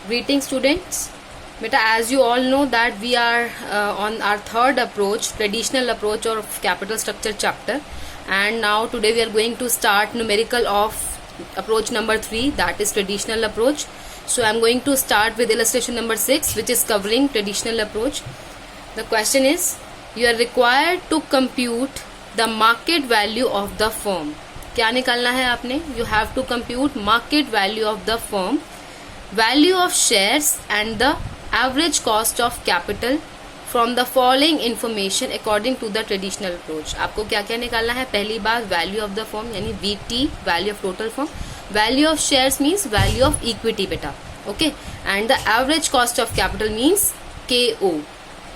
Greetings students. Beta, as you all know that we are on our third approach, traditional approach of capital structure chapter, and now today we are going to start numerical of approach number 3, that is traditional approach. So I am going to start with illustration number 6, which is covering traditional approach. The question is, you are required to compute the market value of the firm. क्या निकालना है आपने? You have to compute market value of the firm, value of shares and the average cost of capital from the following information according to the traditional approach. आपको क्या क्या निकालना है? पहली बात value of the firm यानी VT, value of total firm. Value of shares means value of equity beta. Okay, and the average cost of capital means KO.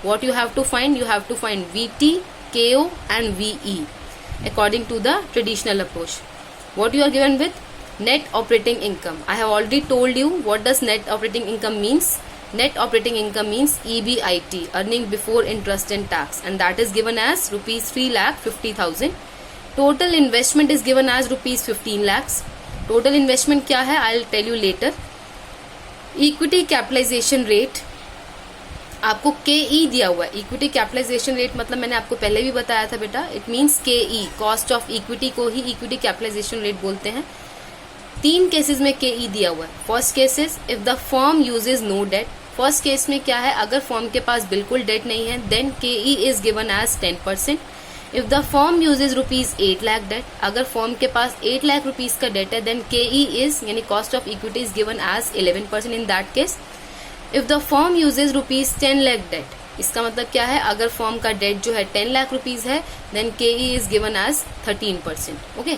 What you have to find? You have to find VT, KO and VE according to the traditional approach. What you are given with? Net operating income. I have already told you what does net operating income means. Net operating income means EBIT, earning before interest and tax, and that is given as rupees 3,50,000. Total investment is given as rupees 15 lakhs. Total investment क्या है? I'll tell you later. Equity capitalization rate आपको KE दिया हुआ है. Equity capitalisation rate मतलब मैंने आपको पहले भी बताया था बेटा, it means KE, cost of equity को ही इक्विटी कैपिटलाइजेशन रेट बोलते हैं. 3 केसेस में KE दिया हुआ है. First cases if the firm uses no debt. First case में क्या है? अगर फर्म के पास बिल्कुल डेट नहीं है then KE is given as 10%. If the firm uses rupees 8 lakh debt. अगर फर्म के पास 8 लाख रुपीज का डेट है देन KE इज यानी cost of equity is given as 11% in that case. If the firm uses rupees 10 lakh debt, इसका मतलब क्या है? अगर फर्म का डेट जो है 10 लाख रुपीज है then KE is given as 13%. Okay,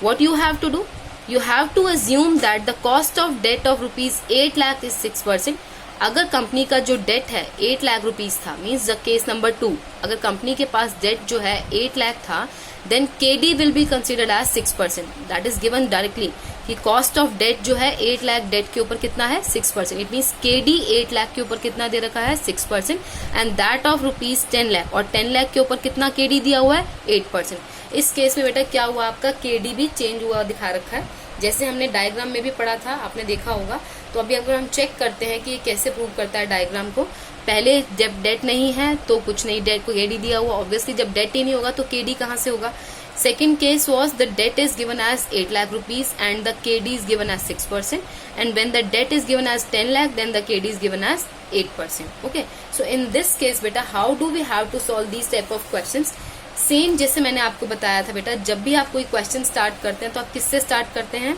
what you have to do? You have to assume that the cost of debt of rupees 8 lakh is 6%. अगर कंपनी का जो डेट है 8 लाख रुपीज था, मीन्स द केस नंबर 2, अगर company के पास date जो है 8 लाख था then KD will be considered as 6%. That is given directly कि कॉस्ट ऑफ डेट जो है 8 लाख डेट के ऊपर कितना है? 6%. इट मीन्स KD 8 लाख के ऊपर कितना दे रखा है? 6%. And that of rupees 10 lakh, और 10 लाख के ऊपर कितना KD दिया हुआ है? 8%. इस केस में बेटा क्या हुआ? आपका KD भी चेंज हुआ दिखा रखा है, जैसे हमने डायग्राम में भी पढ़ा था, आपने देखा होगा. तो अभी अगर हम चेक करते हैं कि ये कैसे प्रूव करता है डायग्राम को. पहले जब डेट नहीं है तो कुछ नहीं, डेट को KD दिया हुआ. ऑब्वियसली जब डेट ही नहीं होगा तो KD कहाँ से होगा? Second case was the debt is given as 8 lakh rupees and the KD is given as 6%. And when the debt is given as 10 lakh then the KD is given as 8%. Okay, so in this case बेटा how do we have to solve these type of questions? Same जैसे मैंने आपको बताया था बेटा, जब भी आप कोई क्वेश्चन स्टार्ट करते हैं तो आप किससे स्टार्ट करते हैं?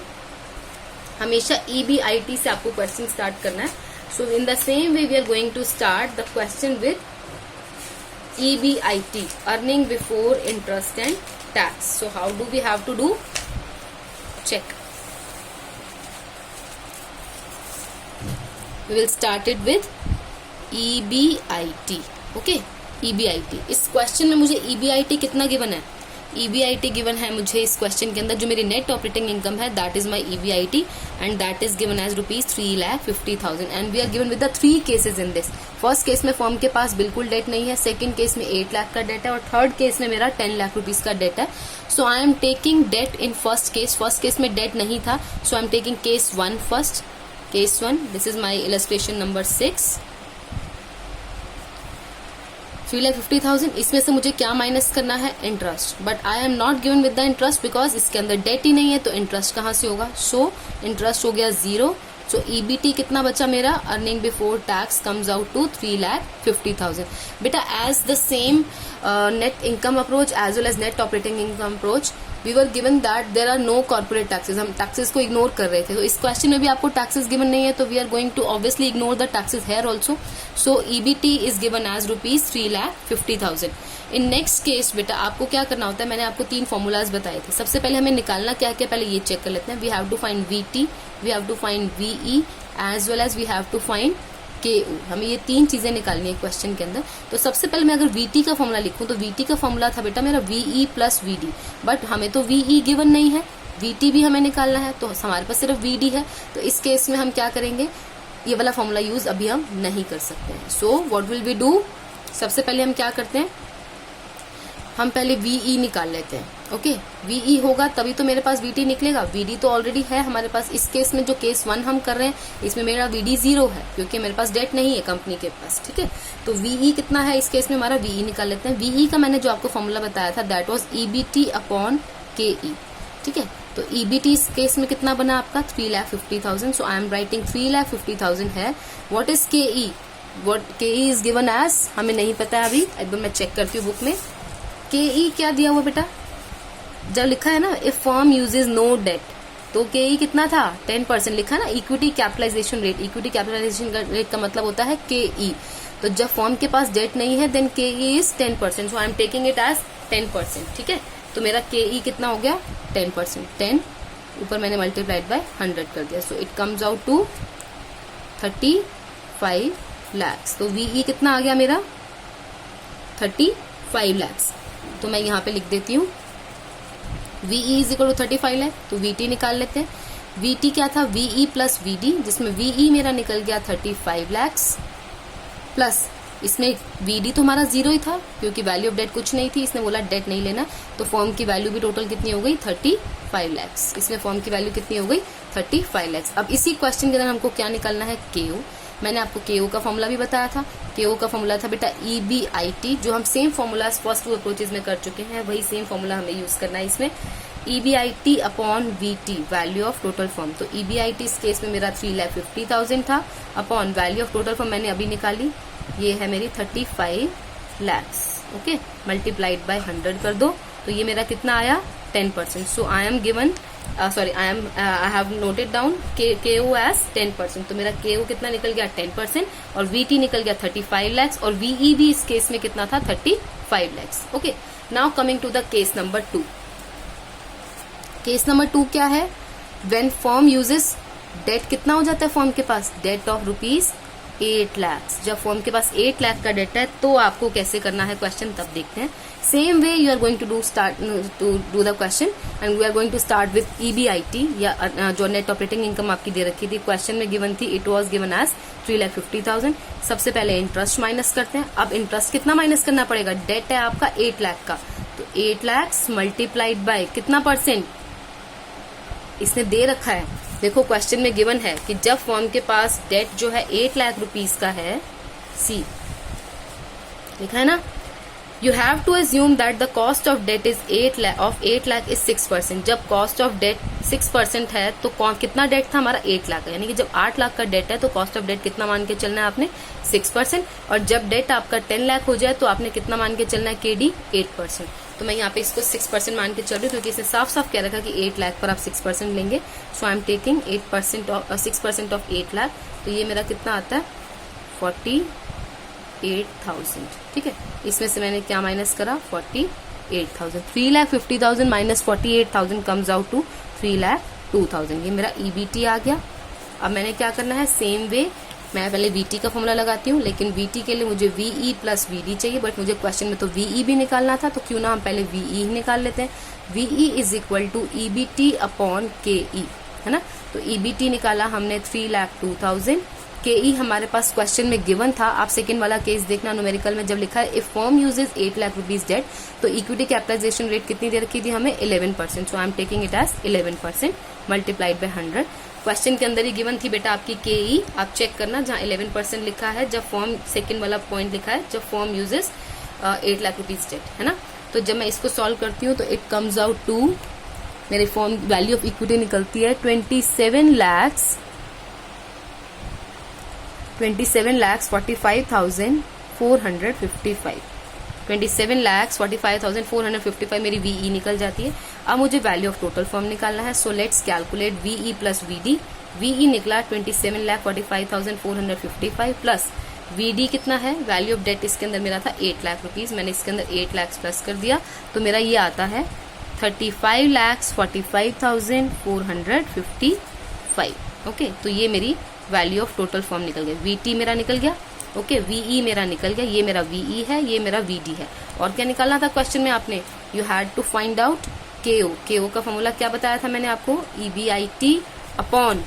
हमेशा EBIT से आपको क्वेश्चन स्टार्ट करना है. So in the same way we are going to start the question with EBIT, earning before interest and tax. So how do we have to do? Check. We will start it with EBIT. Okay, EBIT. इस question में मुझे EBIT कितना given है? EBIT given है मुझे इस question के अंदर, जो मेरी नेट ऑपरेटिंग इनकम है that is my EBIT and that is given as rupees 3,50,000. And we are given with the 3 cases in this. First case में फर्म के पास बिल्कुल डेट नहीं है, सेकंड केस में 8 लाख का डेट है, और थर्ड केस में मेरा 10 लाख रुपीज का डेट है. So I am taking debt in first case. First case में डेट नहीं था, so I am taking case 1 first. Case 1, this is my illustration number 6. 3,50,000. इसमें से मुझे क्या माइनस करना है? Interest. But I am not given with the interest because इसके अंदर डेट ही नहीं है, तो इंटरेस्ट कहाँ से होगा? सो इंटरेस्ट हो गया 0. सो EBT कितना बचा मेरा? Earning before tax comes out to 3,50,000. बेटा as the same net income approach as well as net operating income approach we were given that there are no corporate taxes. हम taxes को ignore कर रहे थे, तो इस क्वेश्चन में भी आपको टैक्सेस गिवन नहीं है, तो we are going to obviously ignore the taxes here also. So EBT is given as rupees 3,50,000. In next case बेटा आपको क्या करना होता है? मैंने आपको 3 फॉर्मूलाज बताए थे. सबसे पहले हमें निकालना क्या क्या, पहले ये चेक कर लेते हैं. We have to find VT, we have to find VE as well as we have to find KO. हमें ये 3 चीजें निकालनी है क्वेश्चन के अंदर. तो सबसे पहले मैं अगर VT का फॉर्मूला लिखूं तो VT का फॉर्मूला था बेटा मेरा VE प्लस VD, बट हमें तो VE गिवन नहीं है, VT भी हमें निकालना है, तो हमारे पास सिर्फ VD है. तो इस केस में हम क्या करेंगे? ये वाला फॉर्मूला यूज अभी हम नहीं कर सकते हैं. So what will we do? सबसे पहले हम क्या करते हैं? हम पहले VE निकाल लेते हैं. ओके, वीई होगा तभी तो मेरे पास वीटी निकलेगा। वीडी तो ऑलरेडी है हमारे पास। इस केस में जो केस 1 हम कर रहे हैं इसमें मेरा वीडी 0 है क्योंकि मेरे पास डेट नहीं है कंपनी के पास, ठीक है। तो वीई कितना है इस केस में, हमारा वीई निकाल लेते हैं। वीई का मैंने जो आपको फॉर्मूला बताया था दैट वाज ईबीटी अपॉन केई, ठीक है। तो ईबीटी इस केस में कितना बना आपका 3,50,000। सो आई एम राइटिंग 3,50,000 है। व्हाट इज केई, व्हाट केई इज गिवन एज, हमें नहीं पता है अभी, एक बार मैं चेक करती हूँ बुक में। केई क्या दिया हुआ बेटा, जब लिखा है ना if firm uses no debt, तो केई कितना था 10% लिखा है ना। Equity capitalisation rate, equity capitalisation rate का मतलब होता है केई। तो जब फर्म के पास डेट नहीं है then K E is 10%। So I am taking it as 10%, ठीक है। तो मेरा केई कितना हो गया 10%, 10 ऊपर मैंने मल्टीप्लाइड बाय 100 कर दिया। So it comes out to 35 lakhs। तो वीई कितना आ गया मेरा 35 lakhs। तो मैं यहाँ पे लिख देती हूँ V E is equal to 35 lakh. तो वीटी निकाल लेते हैं। वीटी क्या था, वीई प्लस वीडी, जिसमें वीई मेरा निकल गया 35 lakhs प्लस इसमें वीडी तो हमारा 0 ही था क्योंकि वैल्यू ऑफ डेट कुछ नहीं थी। इसने बोला डेट नहीं लेना, तो फॉर्म की वैल्यू भी टोटल कितनी हो गई 35 lakhs। इसमें फॉर्म की वैल्यू कितनी हो गई 35 lakhs। अब इसी क्वेश्चन के अंदर हमको क्या निकालना है, केओ। मैंने आपको केओ का फॉर्मूला भी बताया था। केओ का फॉर्मूला था बेटा ईबीआईटी, जो हम सेम फॉर्मूला फर्स्ट 2 अप्रोचेज में कर चुके हैं, वही सेम फॉर्मूला हमें यूज करना है इसमें। EBIT upon VT, value of total form. तो ईबीआईटी इस केस में मेरा 3,50,000 था, upon value of total form मैंने अभी निकाली, ये है मेरी 35 lakhs। ओके, मल्टीप्लाइड बाय 100 कर दो, तो ये मेरा कितना आया 10%। So I am given I have noted down KO as 10%। तो मेरा केओ कितना निकल गया 10% और वीटी निकल गया 35 lakhs और वीई भी इस केस में कितना था 35 lakhs। Okay, now coming to the case number 2। Case number 2 क्या है, व्हेन फर्म यूजेस डेट, कितना हो जाता है फर्म के पास डेट ऑफ रुपीज 8 lakhs। जब फर्म के पास 8 लाख का डेट है तो आपको कैसे करना है क्वेश्चन, तब देखते हैं। Same way you are going to do the question and we are going to start with EBIT, या जो नेट ऑपरेटिंग इनकम आपकी दे रखी थी क्वेश्चन में गिवन थी, इट वाज गिवन एज 3,50,000। सबसे पहले इंटरेस्ट माइनस करते हैं। अब इंटरेस्ट कितना माइनस करना पड़ेगा, डेट है आपका 8 लाख का, तो 8 lakhs मल्टीप्लाइड बाय कितना परसेंट इसने दे रखा है। देखो क्वेश्चन में गिवन है कि जब फर्म के पास डेट जो है 8 लाख रुपीज का है, सी लिखा है ना, you have to assume that the cost of debt is 8 lakh is 6%। जब कॉस्ट ऑफ डेट 6% है तो कितना डेट था हमारा 8 लाख का, यानी कि जब 8 लाख का डेट है तो कॉस्ट ऑफ डेट कितना मान के चलना है आपने 6%, और जब डेट आपका 10 लाख हो जाए तो आपने कितना मान के चलना है केडी 8%। तो मैं यहाँ पे इसको 6% मान के चल रही हूँ क्योंकि इसने साफ साफ कह रखा कि 8 लाख पर आप 6% लेंगे। So I am taking 6% of 8 lakh. तो ये मेरा कितना आता है 48,000, ठीक है। इसमें से मैंने क्या माइनस करा 48,000। 3,50,000 माइनस 48,000 कम्स आउट टू 3,02,000। ये मेरा ईबीटी आ गया। अब मैंने क्या करना है, सेम वे मैं पहले वीटी का फॉर्मूला लगाती हूँ, लेकिन वीटी के लिए मुझे वीई प्लस वीडी चाहिए, बट मुझे क्वेश्चन में तो वीई भी निकालना था, तो क्यों ना हम पहले वीई ही निकाल लेते हैं। V E is equal to EBT upon K E, है ना। तो ईबीटी निकाला हमने 3,02,000। केई हमारे पास क्वेश्चन में गिवन था। आप सेकंड वाला केस देखना, न्यूमेरिकल में जब लिखा है if firm uses 8 lakh rupees debt, तो इक्विटी कैपिटलाइजेशन रेट कितनी दे रखी थी हमें 11%। So I am taking it as 11% multiplied by 100। Question के अंदर ही गिवन थी बेटा आपकी केई, आप चेक करना जहाँ 11% लिखा है, जब फॉर्म सेकंड वाला पॉइंट लिखा है जब firm uses 8 lakh rupees debt, है ना। तो जब मैं इसको सॉल्व करती हूँ तो इट कम्स आउट टू, मेरे फॉर्म वैल्यू ऑफ इक्विटी निकलती है 27,45,455। 27,45,455 मेरी वीई निकल जाती है। अब मुझे वैल्यू ऑफ टोटल फॉर्म निकालना है। So let's calculate V E plus V D. V E निकला 27,45,455 प्लस वीडी कितना है, वैल्यू ऑफ डेट इसके अंदर मेरा था 8 लाख रुपीज, मैंने इसके अंदर 8 लाख प्लस कर दिया, तो मेरा ये आता है 35,45,455। ओके, तो ये मेरी वैल्यू ऑफ टोटल फॉर्म निकल गई। वीटी मेरा निकल गया, ओके, वीई मेरा निकल गया, ये मेरा वीई है, ये मेरा वीडी है। और क्या निकालना था क्वेश्चन में आपने, you had to find out K O. K O का फॉर्मूला क्या बताया था मैंने आपको, EBIT upon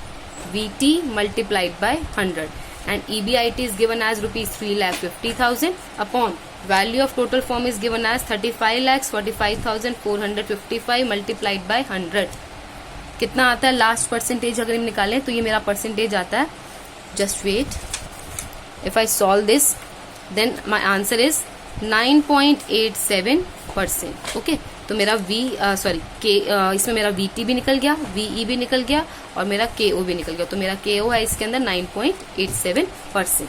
V T multiplied by 100। and EBIT is given as rupees 3,50,000 upon value of total firm is given as 35,45,455 multiplied by 100. कितना आता है लास्ट परसेंटेज अगर हम निकालें तो ये मेरा परसेंटेज आता है, just wait, if I solve this then my answer is 9.87%. Okay, तो मेरा इसमें मेरा VT भी निकल गया, VE भी निकल गया और मेरा KO भी निकल गया. तो मेरा KO है इसके अंदर 9.87%.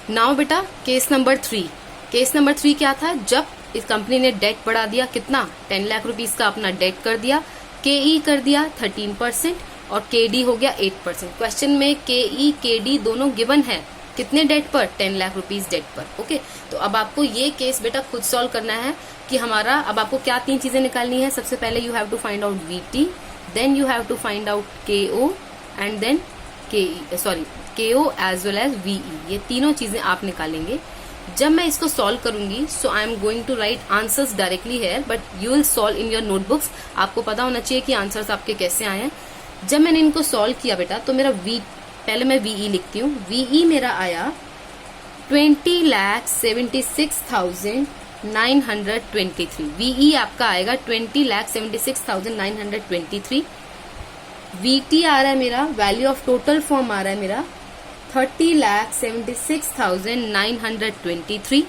नाउ बेटा केस नंबर 3. केस नंबर 3 क्या था? जब इस कंपनी ने डेट बढ़ा दिया, कितना 10 लाख रुपीस का अपना डेट कर दिया, KE कर दिया 13% और KD हो गया 8%. क्वेश्चन में KE KD दोनों गिवन है, कितने डेट पर? 10 लाख रुपीस डेट पर. ओके, तो अब आपको ये केस बेटा खुद सॉल्व करना है कि हमारा, अब आपको क्या 3 चीजें निकालनी है. सबसे पहले you have to find out VT, then you have to find out KO and then KO as well as VE. ये तीनों चीजें आप निकालेंगे. जब मैं इसको सॉल्व करूंगी so I am going to write answers directly here, but you will solve in your notebooks. आपको पता होना चाहिए कि आंसर्स आपके कैसे आए हैं. जब मैंने इनको सॉल्व किया बेटा तो मेरा पहले मैं VE लिखती हूँ. VE मेरा आया 20,76,923. VE आपका आएगा 20,76,923. VT आ रहा है मेरा, वैल्यू ऑफ टोटल फॉर्म आ रहा है मेरा 30,76,923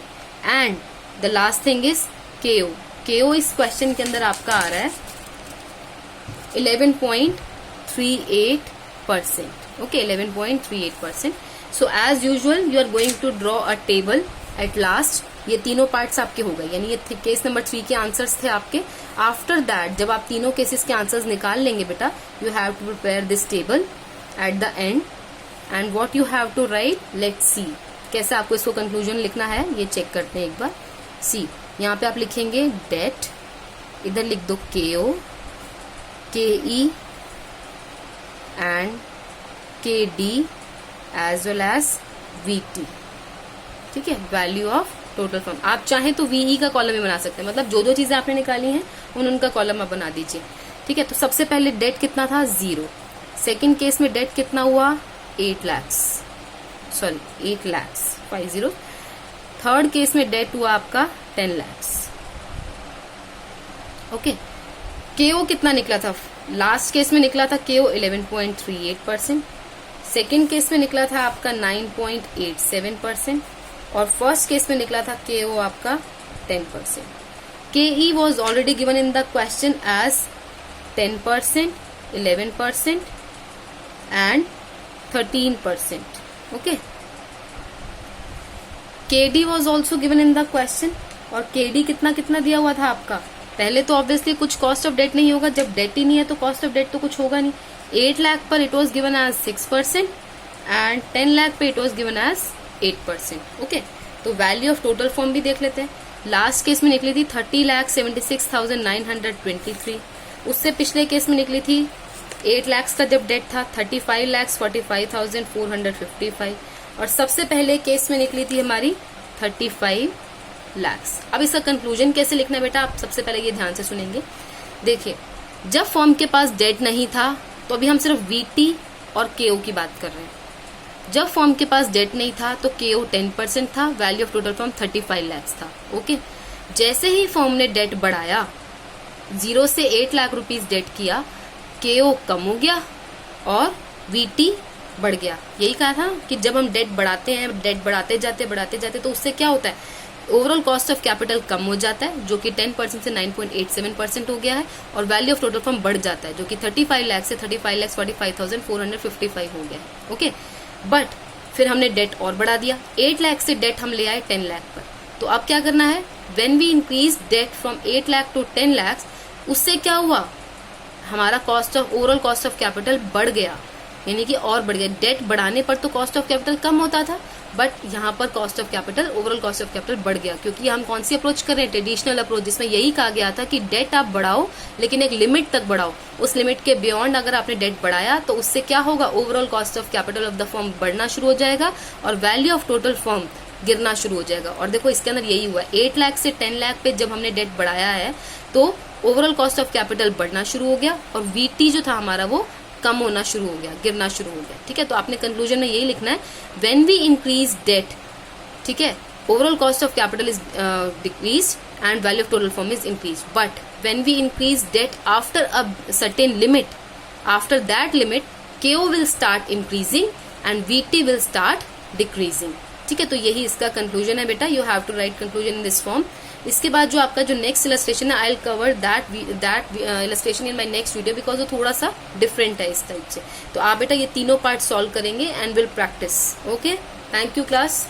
and the last thing is KO. KO इस क्वेश्चन के अंदर आपका आ रहा है 11.38%. Okay, 11.38%. So as usual you are going to draw a table at last. ये तीनों पार्ट्स आपके हो गए, यानी ये केस नंबर 3 के आंसर्स थे आपके. आफ्टर दैट जब आप तीनों केसेस के आंसर्स निकाल लेंगे बेटा, you have to prepare this table at the end and what you have to write, let's see. कैसे आपको इसको कंक्लूजन लिखना है ये चेक करते हैं एक बार. सी, यहाँ पे आप लिखेंगे डेट, इधर लिख दो KO, KE and KD as well as VT. ठीक है, वैल्यू ऑफ टोटल फर्म. आप चाहें तो VE का कॉलम भी बना सकते हैं, मतलब जो जो चीजें आपने निकाली हैं उनका कॉलम आप बना दीजिए. ठीक है, तो सबसे पहले डेट कितना था? 0. सेकेंड केस में डेट कितना हुआ? 8 lakhs 50. थर्ड केस में डेट हुआ आपका 10 lakhs. ओके, KO कितना निकला था? लास्ट केस में निकला था KO 11.38%. सेकेंड केस में निकला था आपका 9.87% और फर्स्ट केस में निकला था KO आपका 10%. KE was already given in the question as 10%, 11% and 13%. Okay, KD was also given in the question और KD कितना कितना दिया हुआ था आपका? पहले तो ऑब्वियसली कुछ कॉस्ट ऑफ डेट नहीं होगा, जब डेट ही नहीं है तो कॉस्ट ऑफ डेट तो कुछ होगा नहीं. 8 लाख पर it was given as 6% and 10 lakh पे it was given as 8%. Okay, तो वैल्यू ऑफ टोटल फॉर्म भी देख लेते हैं. लास्ट केस में निकली थी 30,76,923. उससे पिछले केस में निकली थी 8 लाख का जब डेट था 35,45,455 और सबसे पहले केस में निकली थी हमारी 35 लाख. अब इसका कंक्लूजन कैसे लिखना है बेटा, आप सबसे पहले ये ध्यान से सुनेंगे. देखिए, जब फर्म के पास डेट नहीं था तो अभी हम सिर्फ VT और KO की बात कर रहे हैं. जब फर्म के पास डेट नहीं था तो KO 10% था, value of total firm 35 lakh था. ओके, जैसे ही फर्म ने डेट बढ़ाया, 0 से 8 लाख रुपीस डेट किया, KO कम हो गया और VT बढ़ गया. यही कहा था कि जब हम डेट बढ़ाते हैं, डेट बढ़ाते जाते तो उससे क्या होता है, ओवरऑल कॉस्ट ऑफ कैपिटल कम हो जाता है जो कि 10% से 9.87% हो गया है और वैल्यू ऑफ टोटल फर्म बढ़ जाता है जो कि 35 लाख से 35,45,455 हो गया है. ओके, बट फिर हमने डेट और बढ़ा दिया, 8 लाख से डेट हम ले आए 10 लाख पर. तो अब क्या करना है, when we increase debt from 8 lakh to 10 lakh, उससे क्या हुआ, हमारा ओवरऑल कॉस्ट ऑफ कैपिटल बढ़ गया, यानी कि और बढ़ गया. डेट बढ़ाने पर तो कॉस्ट ऑफ कैपिटल कम होता था, बट यहाँ पर cost of capital, overall cost of capital बढ़ गया, क्योंकि हम कौन सी अप्रोच कर रहे हैं, ट्रेडिशनल अप्रोच, जिसमें यही कहा गया था कि डेट आप बढ़ाओ लेकिन एक लिमिट तक बढ़ाओ. उस लिमिट के बियॉन्ड अगर आपने डेट बढ़ाया तो उससे क्या होगा, overall cost of capital of the firm बढ़ना शुरू हो जाएगा और वैल्यू ऑफ टोटल फर्म गिरना शुरू हो जाएगा. और देखो इसके अंदर यही हुआ, 8 लाख से 10 लाख पे जब हमने डेट बढ़ाया है तो ओवरऑल कॉस्ट ऑफ कैपिटल बढ़ना शुरू हो गया और VT जो था हमारा वो कम होना शुरू हो गया, गिरना शुरू हो गया। ठीक है, तो आपने कंक्लूजन में यही लिखना है, व्हेन वी इंक्रीज डेट, ठीक है, overall cost of capital is decreased and value of total firm is increased, but when we increase debt after a certain limit, after that limit KO will start increasing and VT will start decreasing। ठीक है, तो यही इसका conclusion है बेटा। You have to write conclusion in this form. इसके बाद जो आपका जो नेक्स्ट इलस्ट्रेशन है, I will cover that illustration in my next video, because वो थोड़ा सा डिफरेंट है इस टाइप से। तो आप बेटा ये तीनों पार्ट सॉल्व करेंगे and will practice. Okay, thank you class.